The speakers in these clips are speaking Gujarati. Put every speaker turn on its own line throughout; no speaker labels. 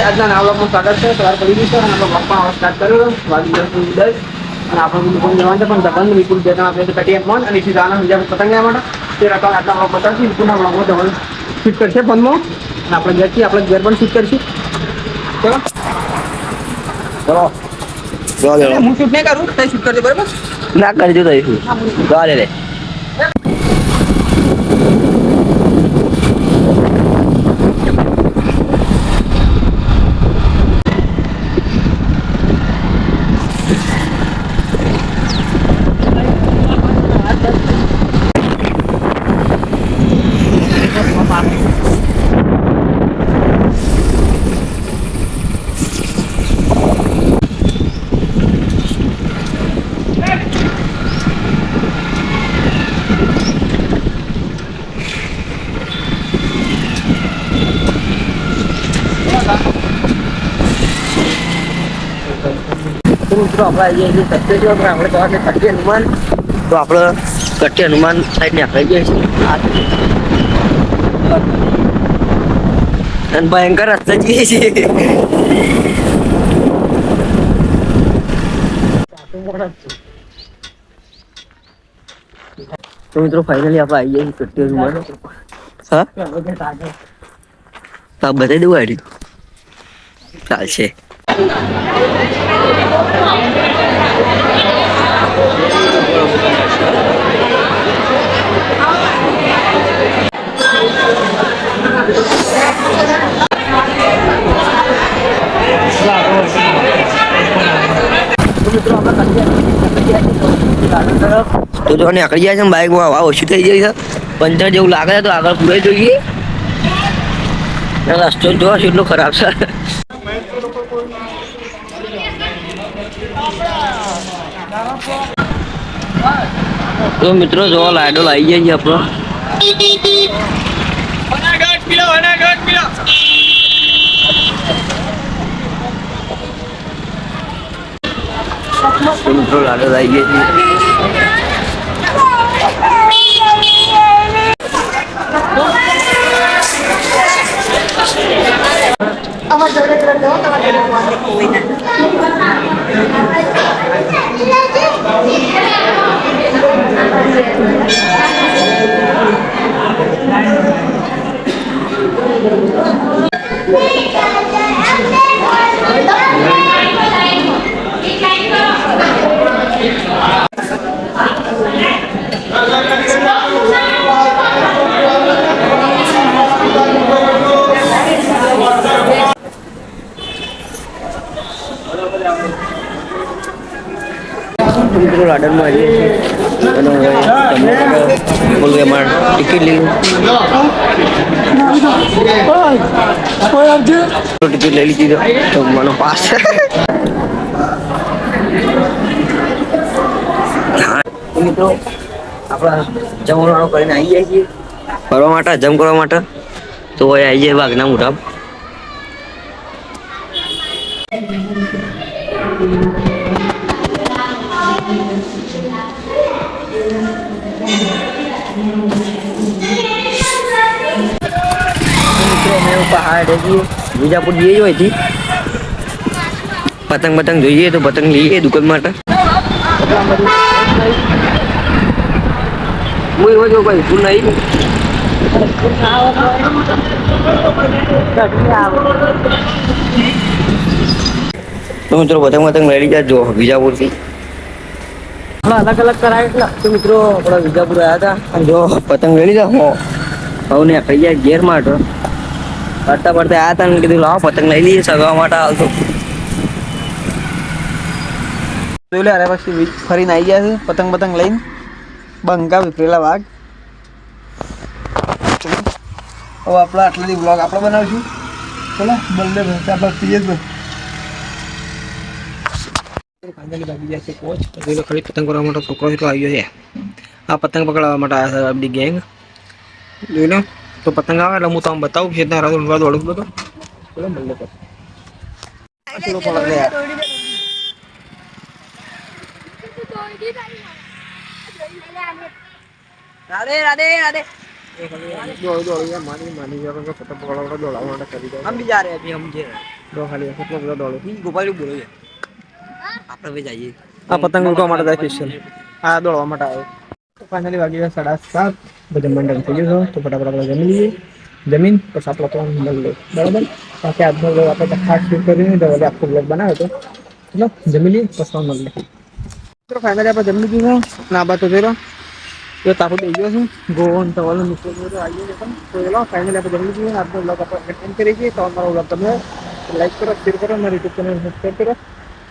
આજના નવા બ્લોગમાં સ્વાગત છે. સવાર પડી ગઈ છે અને આપણો બ્લોગ પણ સ્ટાર્ટ કર્યો. વાગી 10:10 અને આપણે દુકાન જવાનું છે પણ દબાણ વિપુલ બે ત્રણ આપણે પેટીએમ ફોન અને સીધા બીજા પતંગ લેવા માટે તે રકમ આટલા બ્લોગ બતાવશું. વિપુલના બ્લોગમાં જવાનું શૂટ કરશે ફોનમાં અને આપણે ઘેરથી આપણે ઘેર પણ શૂટ કરીશું. ચલો
ચલો
હું શૂટ નહીં કરું, તઈ શૂટ કરજો બરાબર.
ના કરજો તો ચાલે રે. મિત્રો આપણે સત્ય જો આપણે કટ્ટી હનુમાન તો આપણે કટ્ટી હનુમાન સાઈડ ને આપણે જઈએ છીએ અને ભયંકર રસ્તા જઈએ છીએ. તો મિત્રો ફાઇનલી આપણે આવી ગયા છીએ કટ્ટી હનુમાન. હા તો બતાવી દઉં આઈડી ચાલશે. તો જો નીકળી જાય છે ને બાઇકમાં હવા ઓછી થઈ જાય છે, પંચર જેવું લાગે છે તો આગળ પૂરે જોઈએ. રસ્તો જો એટલો ખરાબ છે. તો મિત્રો જો લાઈડો લાવી જાય છે આપણો. તો મિત્રો લાડો લાવી ગયા છે. મિત્રો લાડનમાં આવીએ છીએ અને બોલું એમાં ટિકિટ લઈ લીધી તો મને પાસ. મિત્રો આપણા જમવાનો કરીને આવી જાય છીએ ફરવા માટે, જમ કરવા માટે. તો આવી જાય વાઘના મોઢા. પહાડ વિજાપુર જઈએ હોયથી પતંગ પતંગ જોઈએ તો પતંગ લઈએ દુકાન માટે. કોઈ ફૂલ નહીં તો મિત્રો પતંગ પતંગ લઈ લીધા જો વિજાપુરથી. અલગ અલગ કરાય એટલા તો મિત્રો આપણા વિજાપુર આવ્યા હતા અને જો પતંગ લઈ લીધા હવે ને ખાઈ જાય ઘેર માટે. પડતા પડતા આવ્યા હતા ને કીધું લાવો પતંગ લઈ લઈએ સગવા માટે આવતો.
અરે પછી ફરીને આવી ગયા છે પતંગ પતંગ લઈને બંકા વિફરેલા વાઘ. હવે આપણે આટલાથી બ્લોગ આપણે બનાવીશું. ચલો બલ્લે આપણે પીએ જ ફાઇનલી ભાગી જાય છે કોચ. ખરી પતંગ કરવા માટે છોકરો એટલો આવ્યો છે. આ પતંગ પકડવા માટે આવ્યા છે આપણી ગેંગ. જોઈ લો તો પતંગ આવે એટલે હું તમને બતાવું છે. દોડું બધો ચલો બલ્લે પર રાધે રાધે રાધે. हम भी जा रहे हैं अभी हम જો ખાલી કેટલો બધો દોડો.
ગોપાલ બોલો છે આપણે હવે જઈએ
આ પતંગ ઉડવા માટે જાય સ્પેશિયલ. આ દોડવા માટે આવ્યો. તો ફાઇનલી વાગી ગયા 7:30. બધું મંડળ થઈ ગયું છે. તો ફટાફટ આપણે જમી લઈએ. જમીન પછી આપણે તો મંડળ લઈએ. બરાબર. બાકી આજનો બ્લોગ આપણે ખાસ શૂટ કરીને તો હવે આખો બ્લોગ બનાવ્યો હતો. ચલો જમી લઈએ પછી મંડળ લઈએ. તો ફાઇનલી આપણે જમી લીધું છે. ના બા તો જોઈ તો તાપો દઈ ગયો છે. ગોવન તવલ મિત્રો આવી ગયો પણ તો ચલો ફાઇનલી આપણે જમી લીધું. આજનો બ્લોગ આપણે એન્ડ કરી છીએ. તો અમારો બ્લોગ તમે લાઈક કરો, શેર કરો, મારી યુટ્યુબ ચેનલ સબસ્ક્રાઈબ કરો.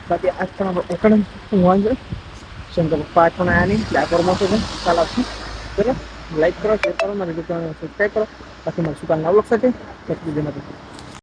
બાકી આજ પણ આપણે ઓકણ ઊંઘવાનું છે. શંકર પપ્પા આજ પણ આવ્યા નહીં. ડાકોરમાં છે કાલ આવશું. ચલો લાઈક કરો, શેર કરો, મારી યુટ્યુબ ચેનલ સબસ્ક્રાઈબ કરો. બાકી મળશું કાલ નવા બ્લોગ સાથે.